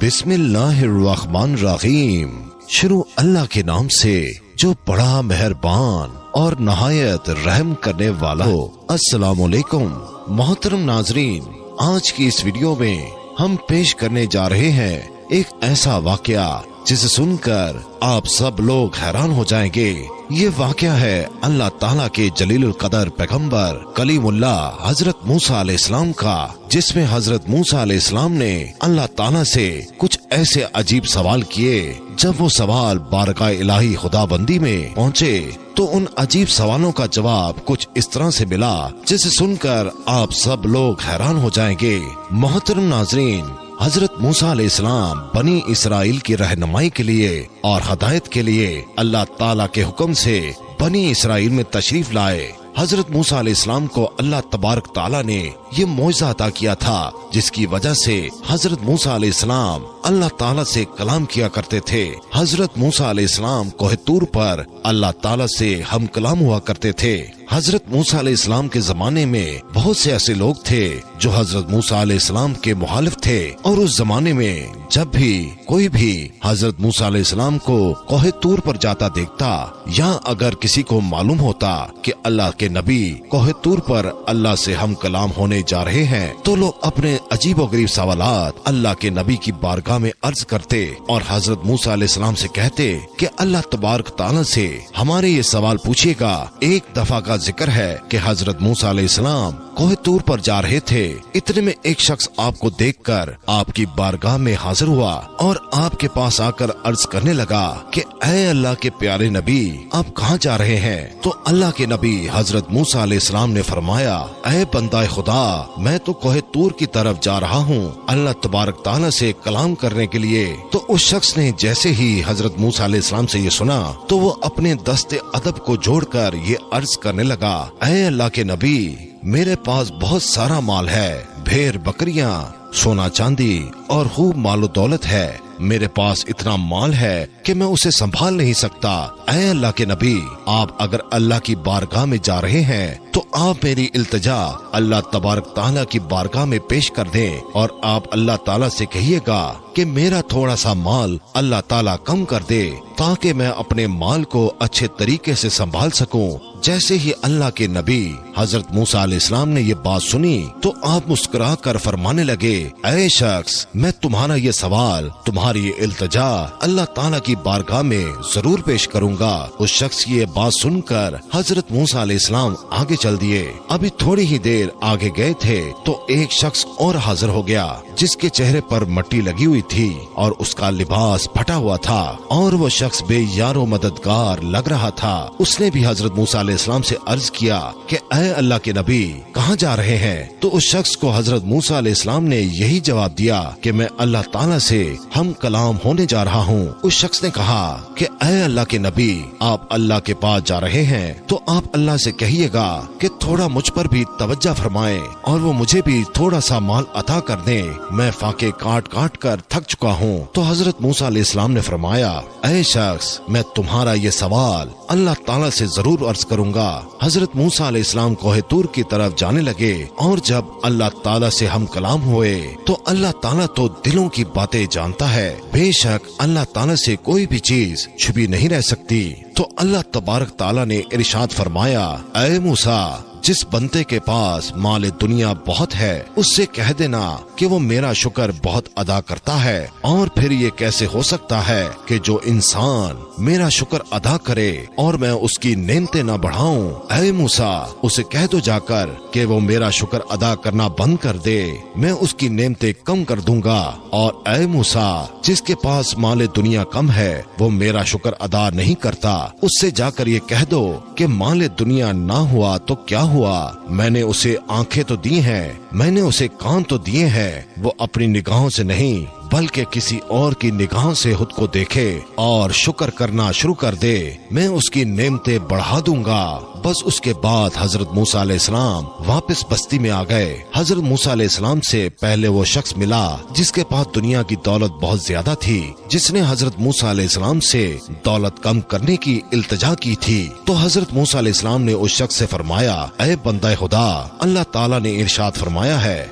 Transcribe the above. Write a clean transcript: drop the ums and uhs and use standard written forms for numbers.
بسم اللہ الرحمن الرحیم۔ شروع اللہ کے نام سے جو بڑا مہربان اور نہایت رحم کرنے والا ہو۔ السلام علیکم محترم ناظرین، آج کی اس ویڈیو میں ہم پیش کرنے جا رہے ہیں ایک ایسا واقعہ جسے سن کر آپ سب لوگ حیران ہو جائیں گے۔ یہ واقعہ ہے اللہ تعالیٰ کے جلیل القدر پیغمبر کلیم اللہ حضرت موسیٰ علیہ السلام کا، جس میں حضرت موسیٰ علیہ السلام نے اللہ تعالیٰ سے کچھ ایسے عجیب سوال کیے۔ جب وہ سوال بارگاہ الہی خدا بندی میں پہنچے تو ان عجیب سوالوں کا جواب کچھ اس طرح سے ملا جسے سن کر آپ سب لوگ حیران ہو جائیں گے۔ محترم ناظرین، حضرت موسیٰ علیہ السلام بنی اسرائیل کی رہنمائی کے لیے اور ہدایت کے لیے اللہ تعالیٰ کے حکم سے بنی اسرائیل میں تشریف لائے۔ حضرت موسیٰ علیہ السلام کو اللہ تبارک تعالیٰ نے یہ معجزہ عطا کیا تھا، جس کی وجہ سے حضرت موسیٰ علیہ السلام اللہ تعالیٰ سے کلام کیا کرتے تھے۔ حضرت موسیٰ علیہ السلام کوہ طور پر اللہ تعالیٰ سے ہم کلام ہوا کرتے تھے۔ حضرت موسیٰ علیہ السلام کے زمانے میں بہت سے ایسے لوگ تھے جو حضرت موسیٰ علیہ السلام کے مخالف تھے، اور اس زمانے میں جب بھی کوئی بھی حضرت موسیٰ علیہ السلام کو کوہ طور پر جاتا دیکھتا، یا اگر کسی کو معلوم ہوتا کہ اللہ کے نبی کوہ طور پر اللہ سے ہم کلام ہونے جا رہے ہیں، تو لوگ اپنے عجیب و غریب سوالات اللہ کے نبی کی بارگاہ میں عرض کرتے اور حضرت موسیٰ علیہ السلام سے کہتے کہ اللہ تبارک تعالیٰ سے ہمارے یہ سوال پوچھیے گا۔ ایک دفعہ کا ذکر ہے کہ حضرت موسیٰ علیہ السلام کوہ طور پر جا رہے تھے، اتنے میں ایک شخص آپ کو دیکھ کر آپ کی بارگاہ میں حاضر ہوا اور آپ کے پاس آ کر عرض کرنے لگا کہ اے اللہ کے پیارے نبی، آپ کہاں جا رہے ہیں؟ تو اللہ کے نبی حضرت موسیٰ علیہ السلام نے فرمایا، اے بندہ خدا، میں تو کوہ طور کی طرف جا رہا ہوں اللہ تبارک تعالیٰ سے کلام کرنے کے لیے۔ تو اس شخص نے جیسے ہی حضرت موسیٰ علیہ السلام سے یہ سنا تو وہ اپنے دست ادب کو جوڑ کر یہ عرض کرنے لگا، اے اللہ کے نبی، میرے پاس بہت سارا مال ہے، بھیڑ بکریاں، سونا چاندی اور خوب مال و دولت ہے۔ میرے پاس اتنا مال ہے کہ میں اسے سنبھال نہیں سکتا۔ اے اللہ کے نبی، آپ اگر اللہ کی بارگاہ میں جا رہے ہیں تو آپ میری التجا اللہ تبارک تعالیٰ کی بارگاہ میں پیش کر دیں، اور آپ اللہ تعالیٰ سے کہیے گا کہ میرا تھوڑا سا مال اللہ تعالیٰ کم کر دے تاکہ میں اپنے مال کو اچھے طریقے سے سنبھال سکوں۔ جیسے ہی اللہ کے نبی حضرت موسیٰ علیہ السلام نے یہ بات سنی تو آپ مسکرا کر فرمانے لگے، اے شخص، میں تمہارا یہ سوال، تمہاری یہ التجا اللہ تعالیٰ کی بارگاہ میں ضرور پیش کروں گا۔ اس شخص یہ بات سن کر حضرت موسیٰ علیہ السلام آگے چل دیے۔ ابھی تھوڑی ہی دیر آگے گئے تھے تو ایک شخص اور حاضر ہو گیا جس کے چہرے پر مٹی لگی ہوئی تھی اور اس کا لباس پھٹا ہوا تھا، اور وہ شخص بے یار و مددگار لگ رہا تھا۔ اس نے بھی حضرت موسیٰ علیہ السلام سے عرض کیا کہ اے اللہ کے نبی، کہاں جا رہے ہیں؟ تو اس شخص کو حضرت موسیٰ علیہ السلام نے یہی جواب دیا کہ میں اللہ تعالیٰ سے ہم کلام ہونے جا رہا ہوں۔ اس شخص نے کہا کہ اے اللہ کے نبی، آپ اللہ کے پاس جا رہے ہیں تو آپ اللہ سے کہیے گا کہ تھوڑا مجھ پر بھی توجہ فرمائیں اور وہ مجھے بھی تھوڑا سا مال عطا کر دیں، میں فاقے کاٹ کاٹ کر تھک چکا ہوں۔ تو حضرت موسیٰ علیہ السلام نے فرمایا، اے شخص، میں تمہارا یہ سوال اللہ تعالیٰ سے ضرور عرض کروں گا۔ حضرت موسیٰ علیہ السلام کوہ طور کی طرف جانے لگے، اور جب اللہ تعالیٰ سے ہم کلام ہوئے تو اللہ تعالیٰ تو دلوں کی باتیں جانتا ہے، بے شک اللہ تعالیٰ سے کوئی بھی چیز چھپی نہیں رہ سکتی۔ تو اللہ تبارک تعالیٰ نے ارشاد فرمایا، اے موسیٰ، جس بندے کے پاس مال دنیا بہت ہے اس سے کہہ دینا کہ وہ میرا شکر بہت ادا کرتا ہے، اور پھر یہ کیسے ہو سکتا ہے کہ جو انسان میرا شکر ادا کرے اور میں اس کی نعمتیں نہ بڑھاؤں؟ اے موسیٰ، اسے کہہ دو جا کر کہ وہ میرا شکر ادا کرنا بند کر دے، میں اس کی نعمتیں کم کر دوں گا۔ اور اے موسیٰ، جس کے پاس مال دنیا کم ہے وہ میرا شکر ادا نہیں کرتا، اس سے جا کر یہ کہہ دو کہ مال دنیا نہ ہوا تو کیا ہوا، میں نے اسے آنکھیں تو دی ہیں، میں نے اسے کان تو دیے ہیں، وہ اپنی نگاہوں سے نہیں بلکہ کسی اور کی نگاہوں سے خود کو دیکھے اور شکر کرنا شروع کر دے، میں اس کی نعمتیں بڑھا دوں گا۔ بس اس کے بعد حضرت موسیٰ علیہ السلام واپس بستی میں آ گئے۔ حضرت موسیٰ علیہ السلام سے پہلے وہ شخص ملا جس کے پاس دنیا کی دولت بہت زیادہ تھی، جس نے حضرت موسیٰ علیہ السلام سے دولت کم کرنے کی التجا کی تھی۔ تو حضرت موسیٰ علیہ السلام نے اس شخص سے فرمایا، اے بندہ خدا، اللہ تعالیٰ نے ارشاد فرمایا ہے